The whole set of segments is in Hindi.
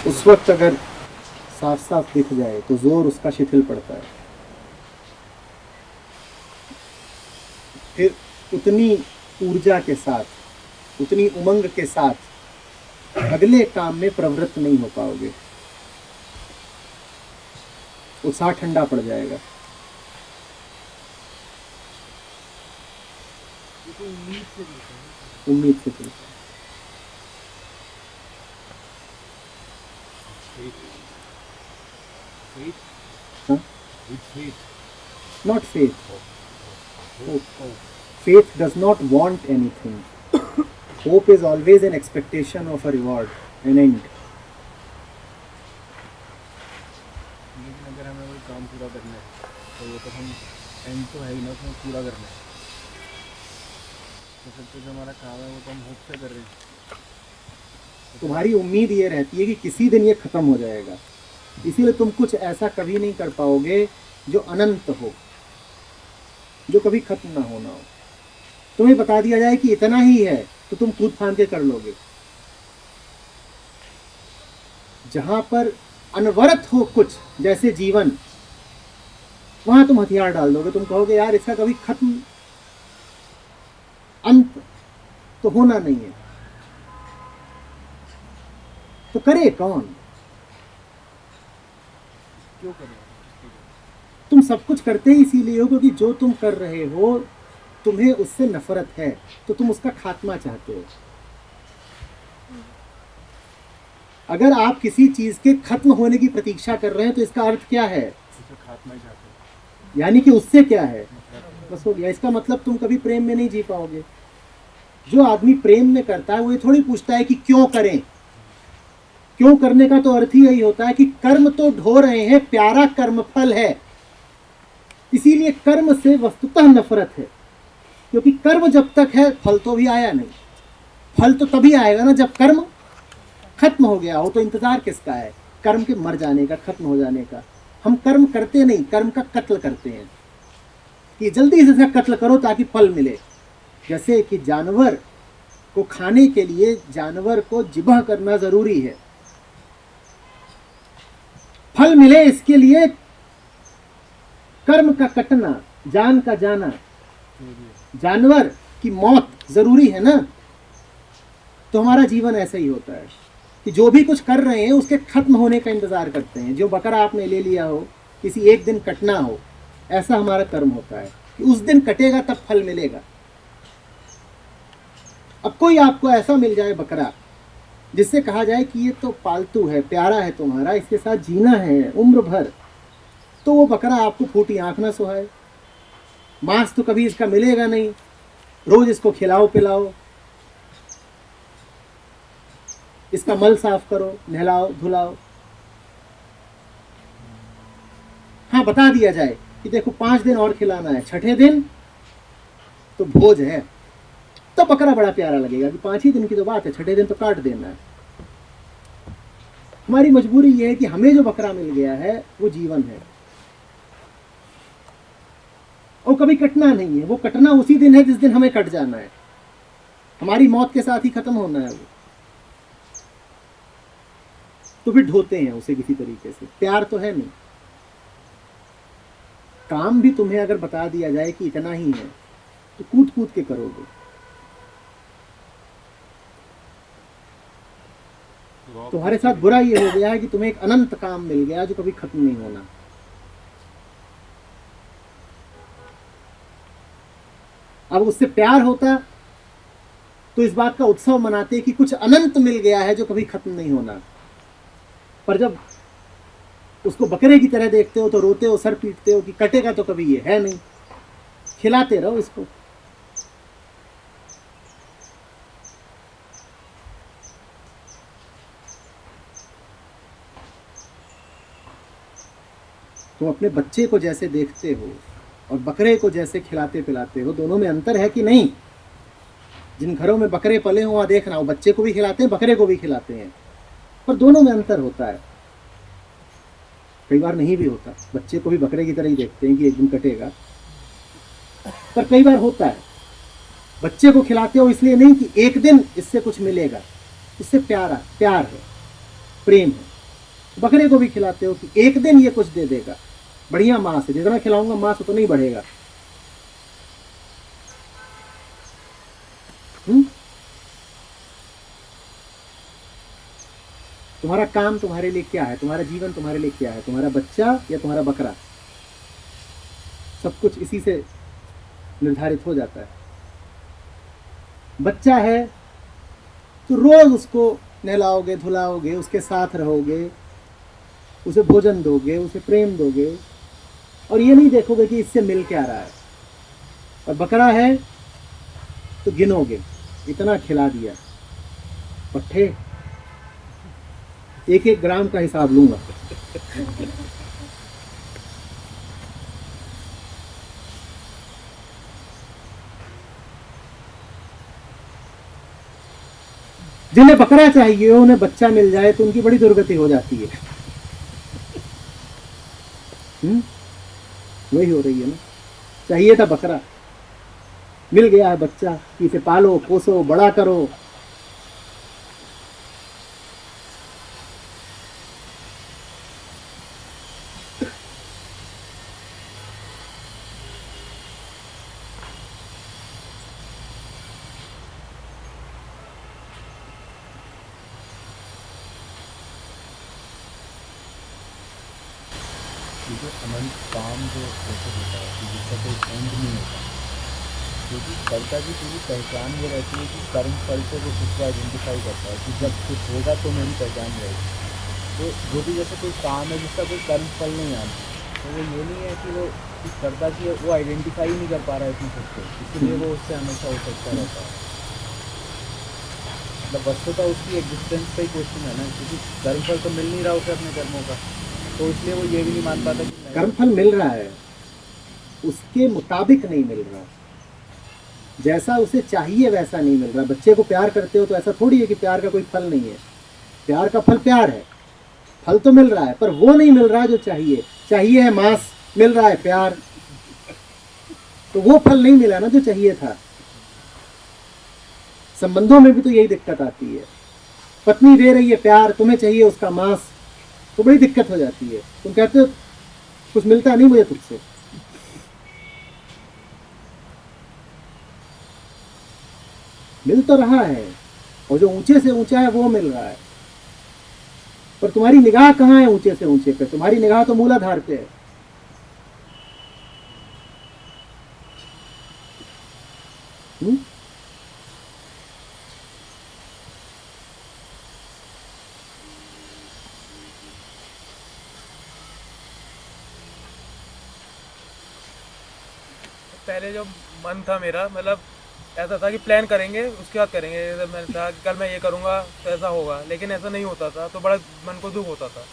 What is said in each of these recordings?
उस वक्त अगर साफ साफ दिख जाए तो जोर उसका शिथिल पड़ता है। फिर उतनी ऊर्जा के साथ, उतनी उमंग के साथ अगले काम में प्रवृत्त नहीं हो पाओगे, उत्साह ठंडा पड़ जाएगा। उम्मीद से चलता है। हाँ? Not faith. Faith does not want anything. Hope is always an expectation of a reward, an end. लेकिन अगर हमें कोई काम पूरा करना है तो वो तो हम एंड तो है ही ना, उसमें पूरा करना है, तो फिर तो जो हमारा काम है वो तो हम होप से कर रहे हैं। तुम्हारी उम्मीद ये रहती है कि किसी दिन ये खत्म हो जाएगा, इसीलिए तुम कुछ ऐसा कभी नहीं कर पाओगे जो अनंत हो, जो कभी खत्म ना होना हो। तुम्हें बता दिया जाए कि इतना ही है तो तुम कूद फांद के कर लोगे। जहां पर अनवरत हो कुछ, जैसे जीवन, वहां तुम हथियार डाल दोगे। तुम कहोगे यार इसका कभी खत्म, अंत तो होना नहीं है, तो करे कौन? क्यों करें? तुम सब कुछ करते ही इसीलिए हो क्योंकि जो तुम कर रहे हो तुम्हें उससे नफरत है, तो तुम उसका खात्मा चाहते हो। अगर आप किसी चीज के खत्म होने की प्रतीक्षा कर रहे हैं तो इसका अर्थ क्या है? उसका खात्मा ही चाहते हैं। यानी कि उससे क्या है, बस हो गया। इसका मतलब तुम कभी प्रेम में नहीं जी पाओगे। जो आदमी प्रेम में करता है वो ये थोड़ी पूछता है कि क्यों करें। क्यों करने का तो अर्थ ही यही होता है कि कर्म तो ढो रहे हैं, प्यारा कर्मफल है, इसीलिए कर्म से वस्तुतः नफरत है। क्योंकि कर्म जब तक है फल तो भी आया नहीं। फल तो तभी आएगा ना जब कर्म खत्म हो गया हो। तो इंतजार किसका है? कर्म के मर जाने का, खत्म हो जाने का। हम कर्म करते नहीं, कर्म का कत्ल करते हैं कि जल्दी से इसका कत्ल करो ताकि फल मिले। जैसे कि जानवर को खाने के लिए जानवर को जिबह करना जरूरी है, फल मिले इसके लिए कर्म का कटना, जान का जाना, जानवर की मौत जरूरी है ना। तो हमारा जीवन ऐसा ही होता है कि जो भी कुछ कर रहे हैं उसके खत्म होने का इंतजार करते हैं। जो बकरा आपने ले लिया हो, किसी एक दिन कटना हो, ऐसा हमारा कर्म होता है कि उस दिन कटेगा तब फल मिलेगा। अब कोई आपको ऐसा मिल जाए बकरा जिससे कहा जाए कि ये तो पालतू है, प्यारा है तुम्हारा, इसके साथ जीना है उम्र भर, तो वो बकरा आपको फूटी आंख ना सुहाए। मांस तो कभी इसका मिलेगा नहीं, रोज इसको खिलाओ पिलाओ, इसका मल साफ करो, नहलाओ धुलाओ। हाँ, बता दिया जाए कि देखो 5 दिन और खिलाना है, 6ठे दिन तो भोज है, तो बकरा बड़ा प्यारा लगेगा कि 5 ही दिन की तो बात है, 6ठे दिन तो काट देना है। हमारी मजबूरी ये है कि हमें जो बकरा मिल गया है वो जीवन है, और कभी कटना नहीं है। वो कटना उसी दिन है जिस दिन हमें कट जाना है, हमारी मौत के साथ ही खत्म होना है वो। तो फिर ढोते हैं उसे किसी तरीके से, प्यार तो है नहीं। काम भी तुम्हें अगर बता दिया जाए कि इतना ही है तो कूद कूद के करोगे। तुम्हारे साथ बुरा ये हो गया है कि तुम्हें एक अनंत काम मिल गया जो कभी खत्म नहीं होना। अब उससे प्यार होता तो इस बात का उत्सव मनाते कि कुछ अनंत मिल गया है जो कभी खत्म नहीं होना। पर जब उसको बकरे की तरह देखते हो तो रोते हो, सर पीटते हो कि कटेगा तो कभी ये है नहीं। खिलाते रहो इसको। तुम अपने बच्चे को जैसे देखते हो और बकरे को जैसे खिलाते पिलाते हो, दोनों में अंतर है कि नहीं? जिन घरों में बकरे पले हो वहाँ देखना, वो बच्चे को भी खिलाते हैं, बकरे को भी खिलाते हैं, पर दोनों में अंतर होता है। कई बार नहीं भी होता, बच्चे को भी बकरे की तरह ही देखते हैं कि एक दिन कटेगा, पर कई बार होता है। बच्चे को खिलाते हो इसलिए नहीं कि एक दिन इससे कुछ मिलेगा, इससे प्यार है, प्रेम है। बकरे को भी खिलाते हो कि एक दिन ये कुछ दे देगा, बढ़िया मांस है, जितना खिलाऊंगा मांस उतना ही बढ़ेगा। तुम्हारा काम तुम्हारे लिए क्या है, तुम्हारा जीवन तुम्हारे लिए क्या है, तुम्हारा बच्चा या तुम्हारा बकरा? सब कुछ इसी से निर्धारित हो जाता है। बच्चा है तो रोज उसको नहलाओगे, धुलाओगे, उसके साथ रहोगे, उसे भोजन दोगे, उसे प्रेम दोगे, और ये नहीं देखोगे कि इससे मिल क्या रहा है। और बकरा है तो गिनोगे, इतना खिला दिया, पट्टे 1-1 ग्राम का हिसाब लूंगा। जिन्हें बकरा चाहिए उन्हें बच्चा मिल जाए तो उनकी बड़ी दुर्गति हो जाती है। वही हो रही है ना। चाहिए था बकरा, मिल गया है बच्चा, इसे पालो, पोसो, बड़ा करो। जो अनंत काम जो जैसे होता है कि जिसका कोई एंड नहीं होता, क्योंकि कर्ता की पूरी पहचान ये रहती है कि कर्म फल से वो खुद को आइडेंटिफाई करता है कि जब कुछ होगा तो मेरी पहचान रहेगी। तो जो भी जैसे कोई काम है जिसका कोई कर्म फल नहीं आता, तो वो ये नहीं है कि वो इस कर्ता की वो आइडेंटिफाई नहीं कर पा रहा है इसमें खुद को, इसलिए वो उससे हमेशा हो सकता रहता है। मतलब वस्तुतः उसकी एग्जिस्टेंस का ही क्वेश्चन है ना, क्योंकि कर्म फल तो मिल नहीं रहा उसे अपने कर्मों का, तो इसलिए वो ये भी नहीं मान पाता कि कर्मफल मिल रहा है, उसके मुताबिक नहीं मिल रहा, जैसा उसे चाहिए वैसा नहीं मिल रहा। बच्चे को प्यार करते हो तो ऐसा थोड़ी है कि प्यार का कोई फल नहीं है। प्यार का फल प्यार है, फल तो मिल रहा है पर वो नहीं मिल रहा जो चाहिए। चाहिए है मांस, मिल रहा है प्यार, तो वो फल नहीं मिला ना जो चाहिए था। संबंधों में भी तो यही दिक्कत आती है। पत्नी दे रही है प्यार, तुम्हें चाहिए उसका मांस, तो बड़ी दिक्कत हो जाती है। तुम कहते हो कुछ मिलता नहीं मुझे तुझसे। मिल तो रहा है, और जो ऊंचे से ऊंचा है वो मिल रहा है, पर तुम्हारी निगाह कहाँ है ऊंचे से ऊंचे पे? तुम्हारी निगाह तो मूलाधार पे है। पहले जो मन था मेरा, मतलब ऐसा था कि प्लान करेंगे उसके बाद करेंगे। जैसे मैंने था कि कल मैं ये करूँगा तो ऐसा होगा, लेकिन ऐसा नहीं होता था, तो बड़ा मन को दुख होता था।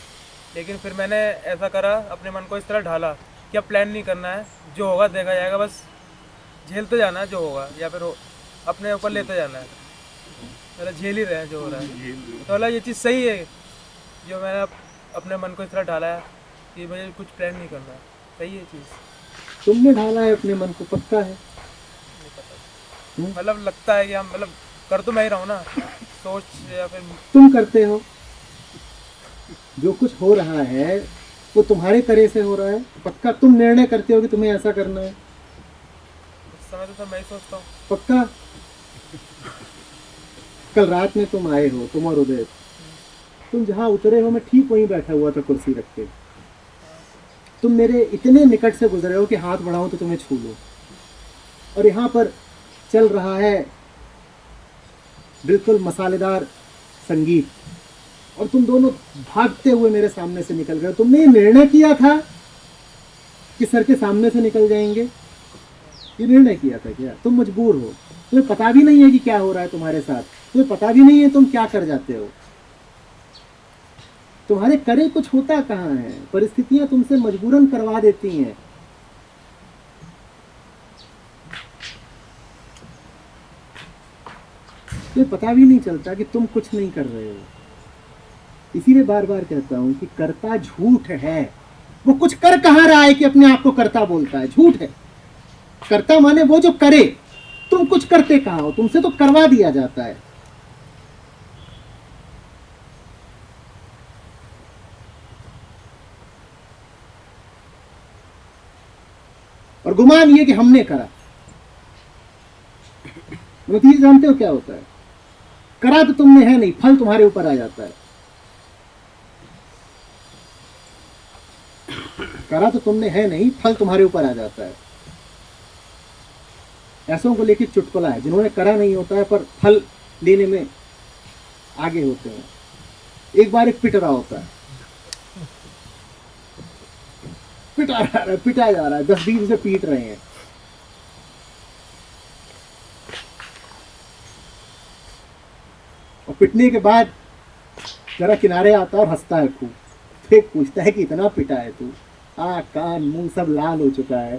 लेकिन फिर मैंने ऐसा करा, अपने मन को इस तरह ढाला कि अब प्लान नहीं करना है, जो होगा देखा जाएगा, बस झेलते जाना है जो होगा, या फिर अपने ऊपर लेते जाना है, मतलब झेल ही रहे हैं जो हो रहा है। तो मतलब ये चीज़ सही है जो मैंने अपने मन को इस तरह ढाला है कि मुझे कुछ प्लान नहीं करना है। सही है चीज़। तुमने ढाला है अपने मन को, पक्का है? मतलब लगता है कि हम, मतलब कर तो मैं ही रहा हूँ ना, सोच या फिर तुम करते हो। जो कुछ हो रहा है वो तुम्हारे करे से हो रहा है, पक्का तुम निर्णय करते हो कि तुम्हें ऐसा करना है, उस समय तो सब मैं ही सोचता हूँ। पक्का। कल रात में तुम आए हो, तुम और उदय, तुम जहाँ उतरे हो मैं ठीक वहीं बैठा हुआ था कुर्सी रख के। तुम मेरे इतने निकट से गुजरे हो कि हाथ बढ़ाऊं तो तुम्हें छू लो, और यहाँ पर चल रहा है बिल्कुल मसालेदार संगीत, और तुम दोनों भागते हुए मेरे सामने से निकल गए। तुमने ये निर्णय किया था कि सर के सामने से निकल जाएंगे? ये निर्णय किया था क्या? तुम मजबूर हो, तुम्हें पता भी नहीं है कि क्या हो रहा है तुम्हारे साथ, तुम्हें पता भी नहीं है तुम क्या कर जाते हो। तुम्हारे करे कुछ होता कहाँ है, परिस्थितियां तुमसे मजबूरन करवा देती हैं। तुम्हें पता भी नहीं चलता कि तुम कुछ नहीं कर रहे हो। इसीलिए बार बार कहता हूं कि कर्ता झूठ है। वो कुछ कर कहाँ रहा है कि अपने आप को कर्ता बोलता है? झूठ है। कर्ता माने वो जो करे, तुम कुछ करते कहाँ हो? तुमसे तो करवा दिया जाता है। गुमान ये कि हमने करा। नतीजा जानते हो क्या होता है? करा तो तुमने है नहीं, फल तुम्हारे ऊपर आ जाता है। करा तो तुमने है नहीं, फल तुम्हारे ऊपर आ जाता है। ऐसों को लेकर चुटकुला है, जिन्होंने करा नहीं होता है पर फल लेने में आगे होते हैं। एक बार एक पिट रहा होता है, पिटा जा रहा है, 10-20 से पीट रहे हैं। और पिटने के बाद जरा किनारे आता है और हंसता है खूब। फिर पूछता है कि इतना पिटा है तू? कान मुंह सब लाल हो चुका है,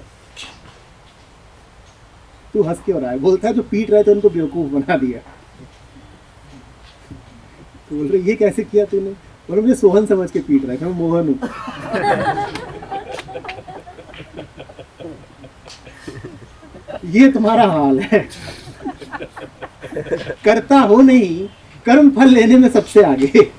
तू हंस क्यों रहा है? बोलता है जो पीट रहे थे उनको बेवकूफ बना दिया। तो बोल रहे ये कैसे किया तूने? बोले मुझे सोहन समझ के पीट रहा था, मैं मोहन हूं। ये तुम्हारा हाल है। करता हो नहीं, कर्म फल लेने में सबसे आगे।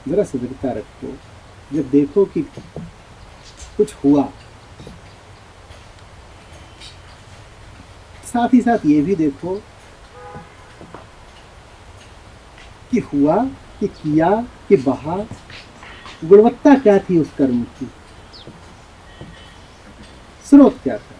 जरा सजगता रखो, जब देखो कि कुछ हुआ, साथ ही साथ ये भी देखो कि हुआ, कि किया, कि बहा, गुणवत्ता क्या थी उस कर्म की, स्रोत क्या था।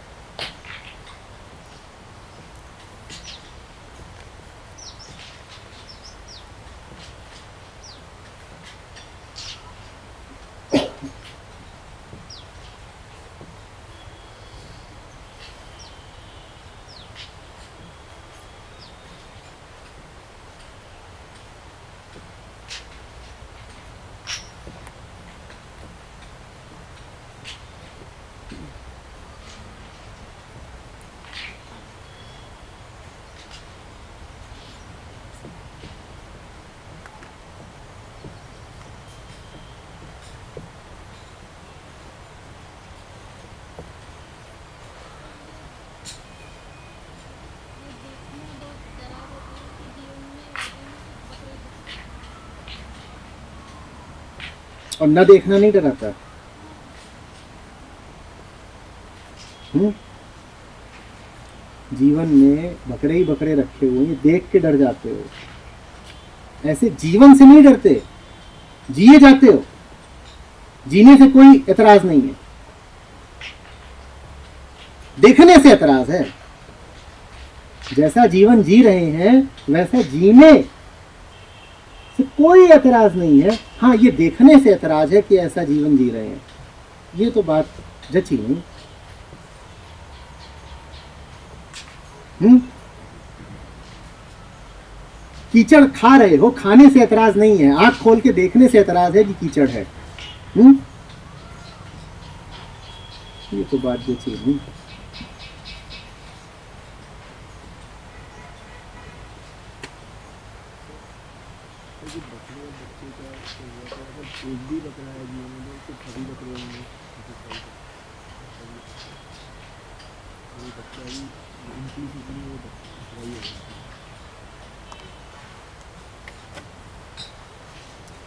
और न देखना नहीं डराता। जीवन में बकरे ही बकरे रखे हुए हैं, देख के डर जाते हो। ऐसे जीवन से नहीं डरते, जिए जाते हो। जीने से कोई एतराज नहीं है, देखने से एतराज है। जैसा जीवन जी रहे हैं वैसा जीने से कोई एतराज नहीं है। हाँ, ये देखने से एतराज है कि ऐसा जीवन जी रहे हैं। ये तो बात जची नहीं। कीचड़ खा रहे हो, खाने से एतराज नहीं है, आंख खोल के देखने से एतराज है कि कीचड़ है। ये तो बात जची नहीं।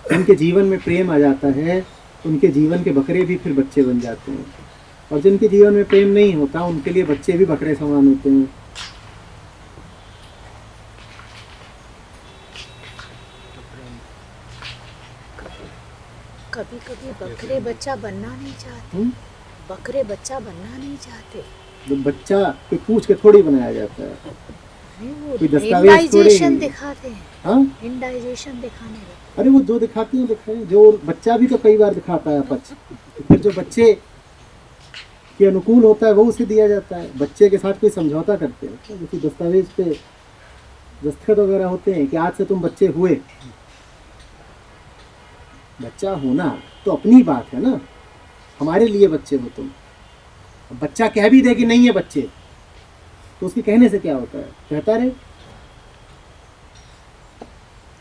उनके जीवन में प्रेम आ जाता है, उनके जीवन के बकरे भी फिर बच्चे बन जाते हैं। और जिनके जीवन में प्रेम नहीं होता उनके लिए बच्चे भी बकरे समान होते हैं। कभी कभी बकरे बच्चा बनना नहीं चाहते। बकरे बच्चा बनना नहीं चाहते। तो बच्चा कोई पूछ के थोड़ी बनाया जाता है, कोई दस्तावेज इंडाइजेशन दिखाते हैं। हाँ, इंडाइजेशन दिखाने लगते। अरे वो जो दिखाते हैं दिखाए, जो बच्चा भी तो कई बार दिखाता है अपच। फिर जो बच्चे जिसके अनुकूल होता है वो उसे दिया जाता है। बच्चे के साथ कोई समझौता करते हैं तो किसी दस्तावेज पे दस्तखत वगैरह होते हैं कि आज से तुम बच्चे हुए। बच्चा होना तो अपनी बात है ना, हमारे लिए बच्चे हो तुम। अब बच्चा कह भी दे कि नहीं है बच्चे, तो उसके कहने से क्या होता है, कहता रहे।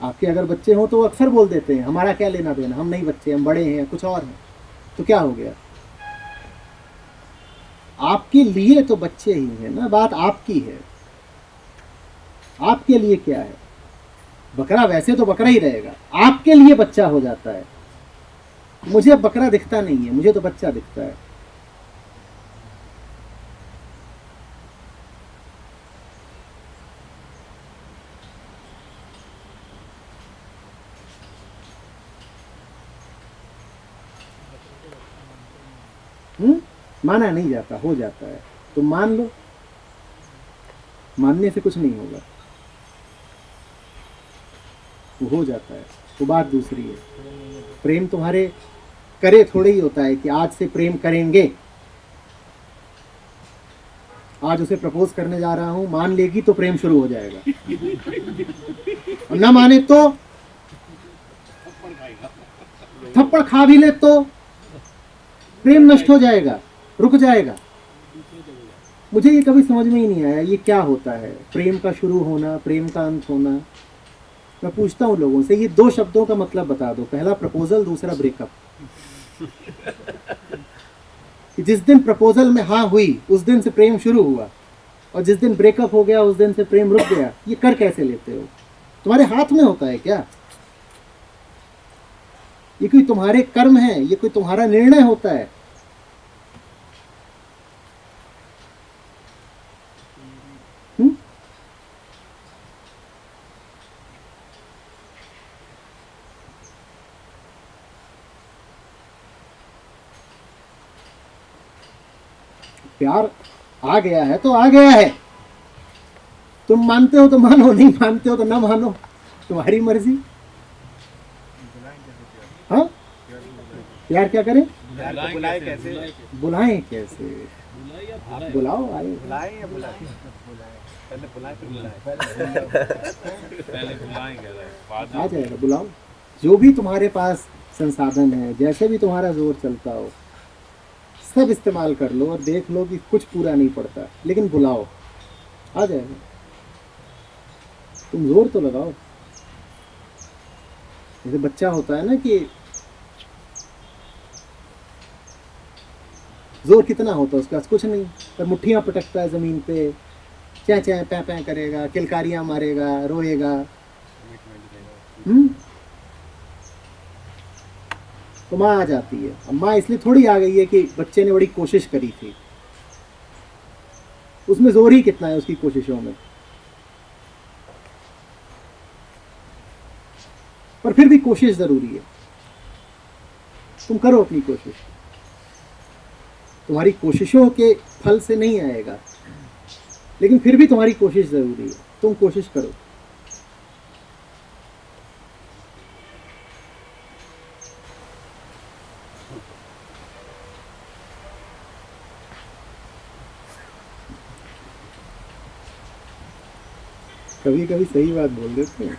आपके अगर बच्चे हों तो वो अक्सर बोल देते हैं हमारा क्या लेना देना, हम नहीं बच्चे, हम बड़े हैं, कुछ और हैं। तो क्या हो गया, आपके लिए तो बच्चे ही हैं ना, बात आपकी है। आपके लिए क्या है, बकरा वैसे तो बकरा ही रहेगा, आपके लिए बच्चा हो जाता है। मुझे बकरा दिखता नहीं है, मुझे तो बच्चा दिखता है। माना नहीं जाता, हो जाता है। तो मान लो, मानने से कुछ नहीं होगा, वो हो जाता है। तो बात दूसरी है, प्रेम तुम्हारे करे थोड़े ही होता है कि आज से प्रेम करेंगे। आज उसे प्रपोज करने जा रहा हूं, मान लेगी तो प्रेम शुरू हो जाएगा, और ना माने तो थप्पड़ खा भी ले तो प्रेम नष्ट हो जाएगा, रुक जाएगा। मुझे ये कभी समझ में ही नहीं आया ये क्या होता है, प्रेम का शुरू होना, प्रेम का अंत होना। मैं पूछता हूँ लोगों से, ये दो शब्दों का मतलब बता दो, पहला प्रपोजल, दूसरा ब्रेकअप। कि जिस दिन प्रपोजल में हाँ हुई उस दिन से प्रेम शुरू हुआ, और जिस दिन ब्रेकअप हो गया उस दिन से प्रेम रुक गया। ये कर कैसे लेते हो, तुम्हारे हाथ में होता है क्या? ये कोई तुम्हारे कर्म है, ये कोई तुम्हारा निर्णय होता है? प्यार आ गया है तो आ गया है, तुम मानते हो तो मानो, नहीं मानते हो तो ना मानो, तुम्हारी मर्जी। हाँ, प्यार क्या करें, बुलाएं कैसे, बुलाएं कैसे, बुलाओ, आए, बुलाएं या बुलाएं, पहले बुलाएं फिर बुलाएं, आ जाएगा, बुलाओ। जो भी तुम्हारे पास संसाधन है, जैसे भी तुम्हारा जोर चलता हो, सब इस्तेमाल कर लो और देख लो कि कुछ पूरा नहीं पड़ता, लेकिन बुलाओ, आ जाएगा। तुम जोर तो लगाओ। जैसे बच्चा होता है ना कि जोर कितना होता है उसके पास, कुछ नहीं, पर मुट्ठियां पटकता है जमीन पे, चै चै पै पै करेगा, किलकारियां मारेगा, रोएगा। तो माँ आ जाती है। अब माँ इसलिए थोड़ी आ गई है कि बच्चे ने बड़ी कोशिश करी थी, उसमें जोर ही कितना है उसकी कोशिशों में, पर फिर भी कोशिश जरूरी है। तुम करो अपनी कोशिश, तुम्हारी कोशिशों के फल से नहीं आएगा, लेकिन फिर भी तुम्हारी कोशिश जरूरी है, तुम कोशिश करो। कभी कभी सही बात बोल देते हैं।